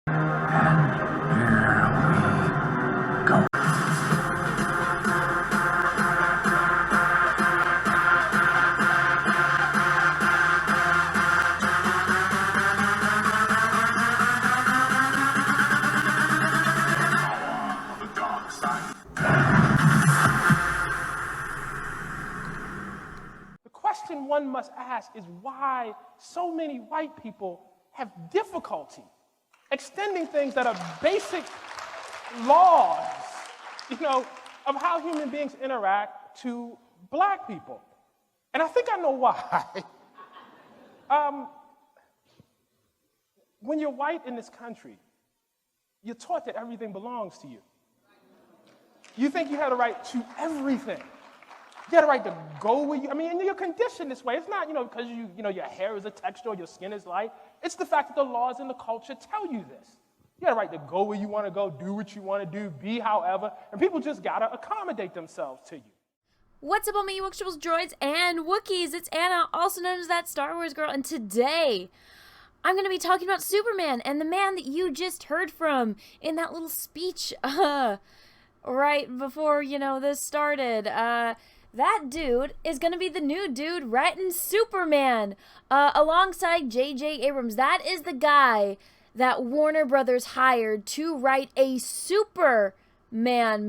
The question one must ask is why so many white people have difficulty extending things that are basic laws, of how human beings interact to black people. And I think I know why. When you're white in this country, you're taught that everything belongs to you. You think you have a right to everything. You have a right to go where you, and you're conditioned this way. It's not, because your hair is a texture or your skin is light. It's the fact that the laws and the culture tell you this. You have a right to go where you want to go, do what you want to do, be however, and people just got to accommodate themselves to you. What's up, all my Ewoks, Tribbles, Droids, and Wookiees? It's Anna, also known as That Star Wars Girl, and today I'm going to be talking about Superman and the man that you just heard from in that little speech right before, this started. That dude is going to be the new dude writing Superman alongside J.J. Abrams. That is the guy that Warner Brothers hired to write a Superman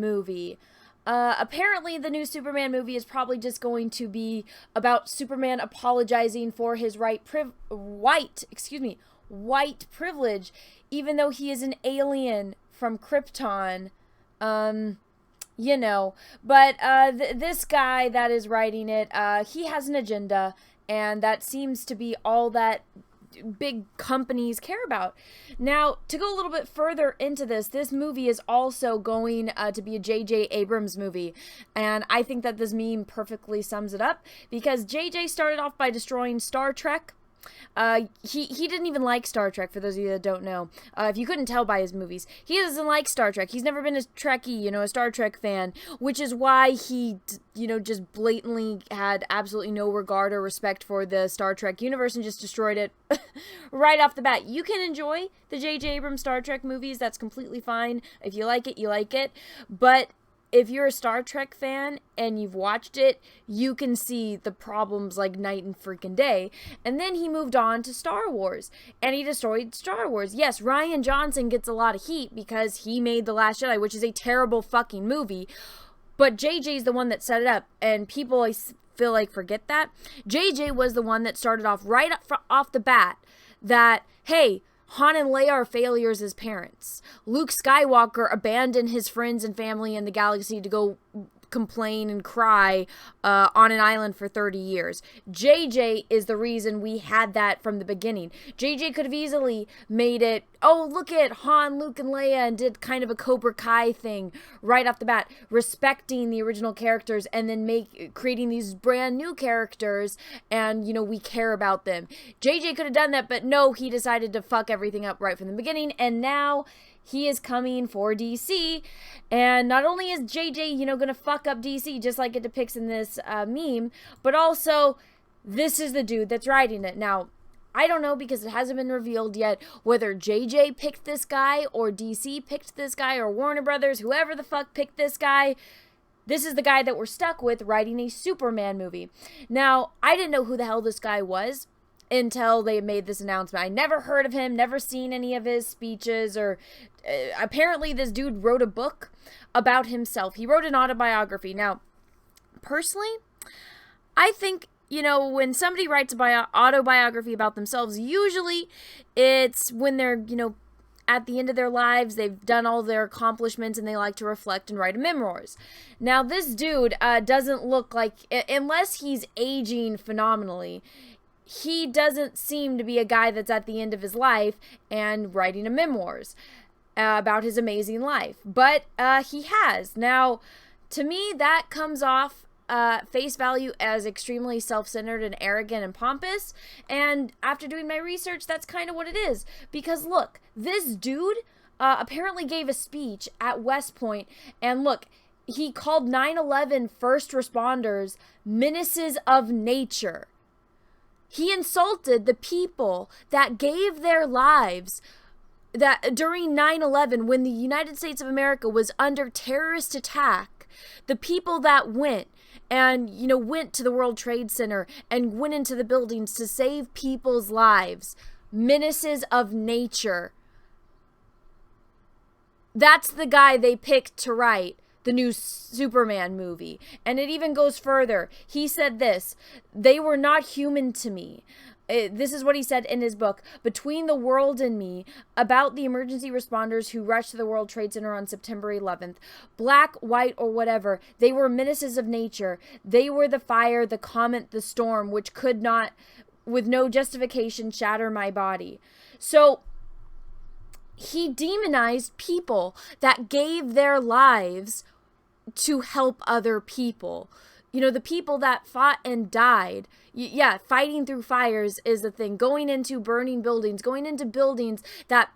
movie. Apparently, the new Superman movie is probably just going to be about Superman apologizing for his white privilege, even though he is an alien from Krypton. But this guy that is writing it, he has an agenda, and that seems to be all that big companies care about. Now, to go a little bit further into this movie is also going to be a J.J. Abrams movie, and I think that this meme perfectly sums it up, because J.J. started off by destroying Star Trek. He didn't even like Star Trek, for those of you that don't know. If you couldn't tell by his movies, he doesn't like Star Trek. He's never been a Trekkie, a Star Trek fan, which is why he, just blatantly had absolutely no regard or respect for the Star Trek universe and just destroyed it right off the bat. You can enjoy the J.J. Abrams Star Trek movies. That's completely fine. If you like it, you like it. But if you're a Star Trek fan and you've watched it, you can see the problems like night and freaking day. And then he moved on to Star Wars, and he destroyed Star Wars. Yes, Rian Johnson gets a lot of heat because he made The Last Jedi, which is a terrible fucking movie. But JJ's the one that set it up, and people, I feel like, forget that. JJ was the one that started off right off the bat that, hey, Han and Leia are failures as parents. Luke Skywalker abandoned his friends and family in the galaxy to go complain and cry on an island for 30 years. JJ is the reason we had that from the beginning. JJ could have easily made it, oh, look at Han, Luke, and Leia, and did kind of a Cobra Kai thing right off the bat, respecting the original characters and then creating these brand new characters, and, we care about them. JJ could have done that, but no, he decided to fuck everything up right from the beginning, and now he is coming for DC, and not only is JJ, gonna fuck up DC just like it depicts in this meme, but also this is the dude that's writing it. Now, I don't know, because it hasn't been revealed yet whether JJ picked this guy or DC picked this guy or Warner Brothers, whoever the fuck picked this guy. This is the guy that we're stuck with writing a Superman movie. Now, I didn't know who the hell this guy was until they made this announcement. I never heard of him, never seen any of his speeches, or apparently this dude wrote a book about himself. He wrote an autobiography. Now, personally, I think, when somebody writes an autobiography about themselves, usually it's when they're, at the end of their lives, they've done all their accomplishments and they like to reflect and write memoirs. Now, this dude doesn't look like, unless he's aging phenomenally, he doesn't seem to be a guy that's at the end of his life and writing a memoirs about his amazing life. But he has. Now, to me, that comes off face value as extremely self-centered and arrogant and pompous. And after doing my research, that's kind of what it is. Because look, this dude apparently gave a speech at West Point, and look, he called 9/11 first responders menaces of nature. He insulted the people that gave their lives that during 9/11, when the United States of America was under terrorist attack, the people that went and, went to the World Trade Center and went into the buildings to save people's lives, menaces of nature. That's the guy they picked to write the new Superman movie. And it even goes further. He said this: "They were not human to me." This is what he said in his book, "Between the World and Me," about the emergency responders who rushed to the World Trade Center on September 11th. Black, white, or whatever, they were menaces of nature. They were the fire, the comet, the storm, which could not, with no justification, shatter my body. So he demonized people that gave their lives to help other people. The people that fought and died. Yeah, fighting through fires is the thing. Going into burning buildings, going into buildings that,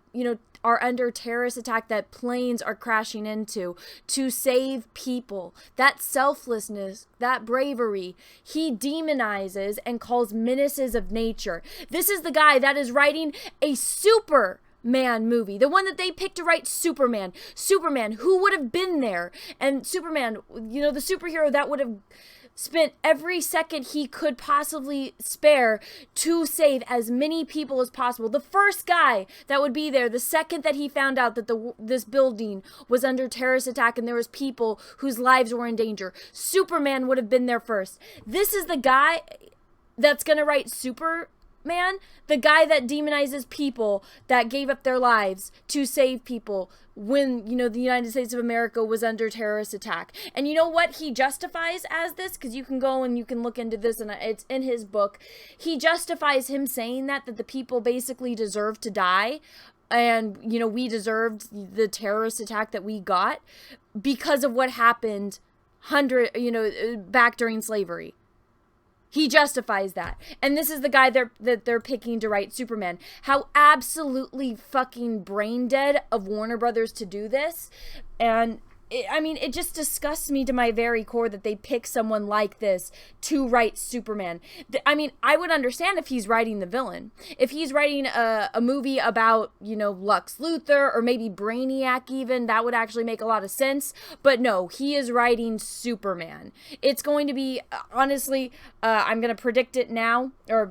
are under terrorist attack, that planes are crashing into, to save people. That selflessness, that bravery, he demonizes and calls menaces of nature. This is the guy that is writing a Superman movie, the one that they picked to write Superman. Superman, who would have been there? And Superman, the superhero that would have spent every second he could possibly spare to save as many people as possible. The first guy that would be there the second that he found out that this building was under terrorist attack and there was people whose lives were in danger. Superman would have been there first. This is the guy that's going to write Superman, the guy that demonizes people that gave up their lives to save people when, the United States of America was under terrorist attack. And you know what he justifies as this? Because you can go and you can look into this, and it's in his book. He justifies him saying that the people basically deserved to die, and, we deserved the terrorist attack that we got because of what happened back during slavery. He justifies that. And this is the guy that they're picking to write Superman. How absolutely fucking brain dead of Warner Brothers to do this. And it just disgusts me to my very core that they pick someone like this to write Superman. I would understand if he's writing the villain. If he's writing a movie about, Lex Luthor or maybe Brainiac even, that would actually make a lot of sense. But no, he is writing Superman. It's going to be, honestly, I'm going to predict it now, or,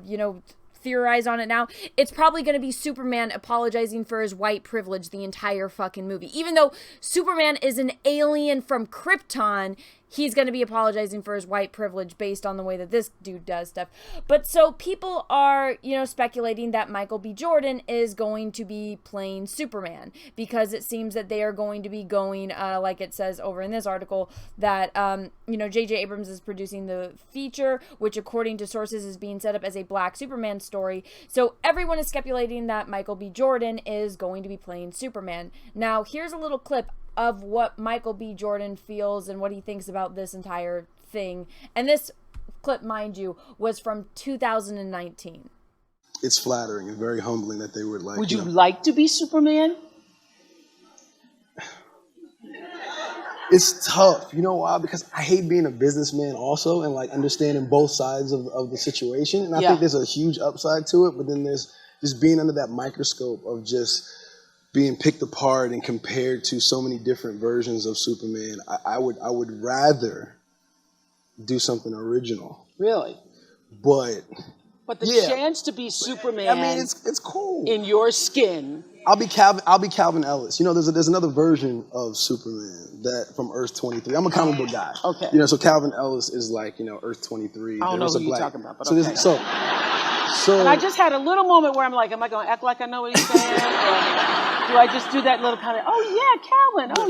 theorize on it now. It's probably going to be Superman apologizing for his white privilege the entire fucking movie. Even though Superman is an alien from Krypton, he's going to be apologizing for his white privilege based on the way that this dude does stuff. But so people are, speculating that Michael B. Jordan is going to be playing Superman, because it seems that they are going to be going, like it says over in this article, that, J.J. Abrams is producing the feature, which according to sources is being set up as a Black Superman story. So everyone is speculating that Michael B. Jordan is going to be playing Superman. Now, here's a little clip of what Michael B. Jordan feels and what he thinks about this entire thing. And this clip, mind you, was from 2019. It's flattering and very humbling that they would like. Would you like to be Superman? It's tough. You know why? Because I hate being a businessman also, and understanding both sides of the situation. And I think there's a huge upside to it, but then there's just being under that microscope of just being picked apart and compared to so many different versions of Superman. I would rather do something original. Really? But the chance to be Superman, it's cool. In your skin. I'll be Calvin Ellis. There's another version of Superman that from Earth 23. I'm a comic book guy. Okay. So Calvin Ellis is Earth 23. I don't know who you're talking about, but So and I just had a little moment where I'm like, am I going to act like I know what he's saying? Or do I just do that little kind of, oh yeah, Calvin, oh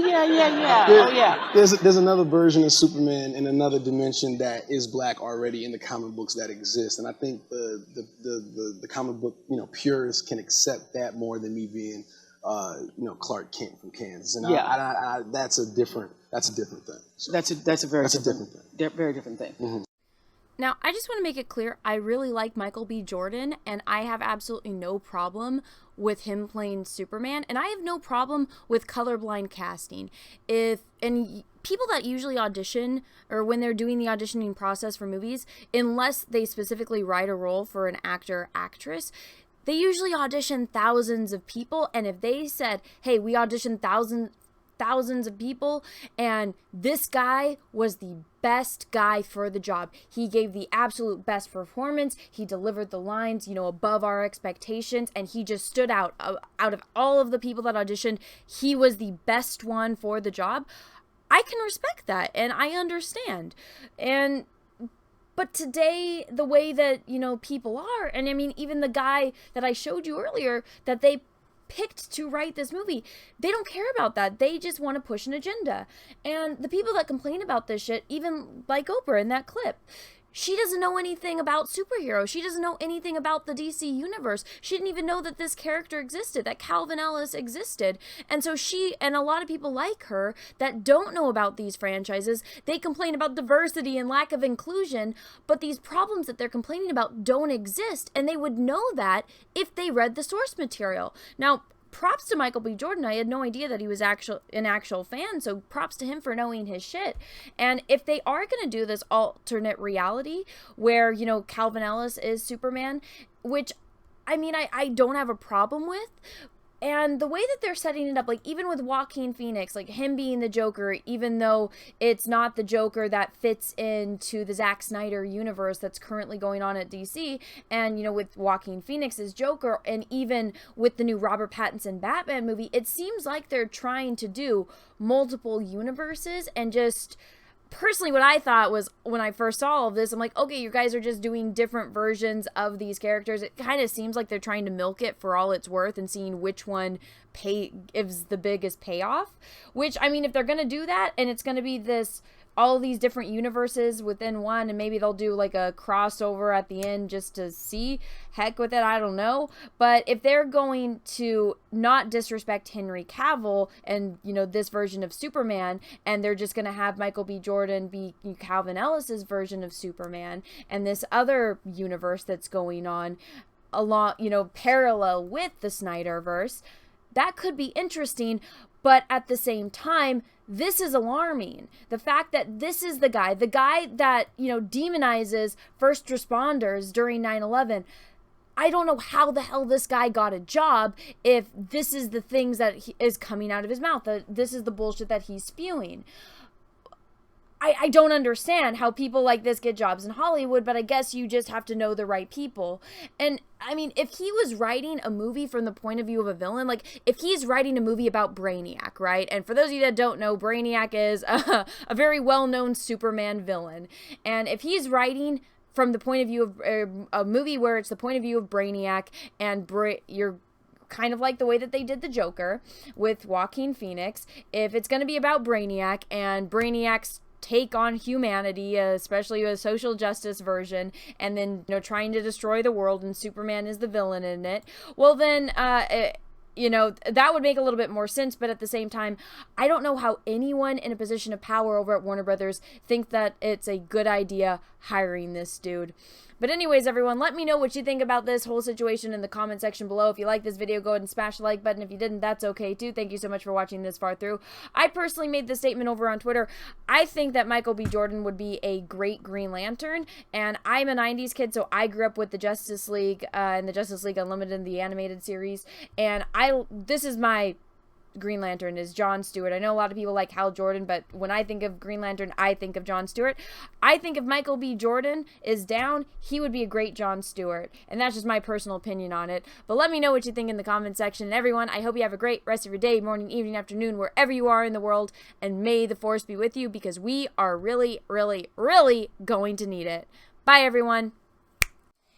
yeah. There's another version of Superman in another dimension that is Black already in the comic books that exist, and I think the comic book purists can accept that more than me being Clark Kent from Kansas, and I that's a different thing. So that's a very different thing. Very different thing. Mm-hmm. Now, I just want to make it clear, I really like Michael B. Jordan, and I have absolutely no problem with him playing Superman, and I have no problem with colorblind casting. And people that usually audition, or when they're doing the auditioning process for movies, unless they specifically write a role for an actor or actress, they usually audition thousands of people, and if they said, hey, we auditioned thousands of people, and this guy was the best guy for the job. He gave the absolute best performance. He delivered the lines, you know, above our expectations, and he just stood out of all of the people that auditioned. He was the best one for the job. I can respect that, and I understand. But today, the way that, you know, people are, and I mean, even the guy that I showed you earlier that they picked to write this movie, they don't care about that. They just want to push an agenda. And the people that complain about this shit, even like Oprah in that clip, she doesn't know anything about superheroes. She doesn't know anything about the DC universe. She didn't even know that this character existed, that Calvin Ellis existed. And so she, and a lot of people like her that don't know about these franchises, they complain about diversity and lack of inclusion, but these problems that they're complaining about don't exist, and they would know that if they read the source material. Now, props to Michael B. Jordan. I had no idea that he was an actual fan, so props to him for knowing his shit. And if they are going to do this alternate reality where, you know, Calvin Ellis is Superman, which, I mean, I don't have a problem with, and the way that they're setting it up, like even with Joaquin Phoenix, like him being the Joker, even though it's not the Joker that fits into the Zack Snyder universe that's currently going on at DC, and, you know, with Joaquin Phoenix's Joker, and even with the new Robert Pattinson Batman movie, it seems like they're trying to do multiple universes. And just personally, what I thought was, when I first saw all of this, I'm like, okay, you guys are just doing different versions of these characters. It kind of seems like they're trying to milk it for all it's worth and seeing which one gives the biggest payoff. Which, I mean, if they're going to do that, and it's going to be all these different universes within one, and maybe they'll do like a crossover at the end just to see, heck with it, I don't know. But if they're going to not disrespect Henry Cavill and, you know, this version of Superman, and they're just going to have Michael B. Jordan be Calvin Ellis's version of Superman, and this other universe that's going on along, you know, parallel with the Snyderverse, that could be interesting. But at the same time, this is alarming. The fact that this is the guy that, you know, demonizes first responders during 9/11. I don't know how the hell this guy got a job if this is the things that is coming out of his mouth. This is the bullshit that he's spewing. I don't understand how people like this get jobs in Hollywood, but I guess you just have to know the right people. And I mean, if he was writing a movie from the point of view of a villain, like if he's writing a movie about Brainiac, right? And for those of you that don't know, Brainiac is a very well-known Superman villain. And if he's writing from the point of view of a movie where it's the point of view of Brainiac, and you're kind of like the way that they did the Joker with Joaquin Phoenix, if it's going to be about Brainiac and Brainiac's take on humanity, especially a social justice version, and then, you know, trying to destroy the world, and Superman is the villain in it, well then, you know, that would make a little bit more sense. But at the same time, I don't know how anyone in a position of power over at Warner Brothers think that it's a good idea hiring this dude. But anyways, everyone, let me know what you think about this whole situation in the comment section below. If you like this video, go ahead and smash the like button. If you didn't, that's okay too. Thank you so much for watching this far through. I personally made this statement over on Twitter. I think that Michael B. Jordan would be a great Green Lantern, and I'm a 90s kid, so I grew up with the Justice League and the Justice League Unlimited, the animated series, and this is my Green Lantern, is John Stewart. I know a lot of people like Hal Jordan, but when I think of Green Lantern, I think of John Stewart. I think if Michael B. Jordan is down, he would be a great John Stewart. And that's just my personal opinion on it. But let me know what you think in the comment section. And everyone, I hope you have a great rest of your day, morning, evening, afternoon, wherever you are in the world. And may the force be with you, because we are really, really, really going to need it. Bye, everyone.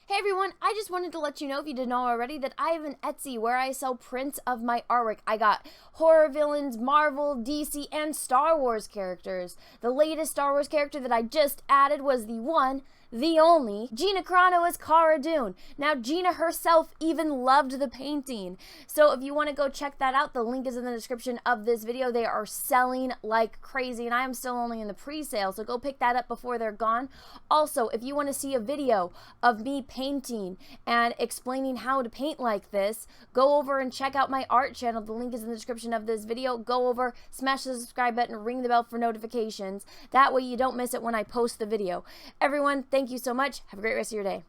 Hey everyone, I just wanted to let you know, if you didn't know already, that I have an Etsy where I sell prints of my artwork. I got horror villains, Marvel, DC, and Star Wars characters. The latest Star Wars character that I just added was the one, the only, Gina Carano as Cara Dune. Now, Gina herself even loved the painting. So if you want to go check that out, the link is in the description of this video. They are selling like crazy, and I am still only in the pre-sale, so go pick that up before they're gone. Also, if you want to see a video of me painting and explaining how to paint like this, go over and check out my art channel. The link is in the description of this video. Go over, smash the subscribe button, ring the bell for notifications. That way you don't miss it when I post the video. Everyone, thank you so much. Have a great rest of your day.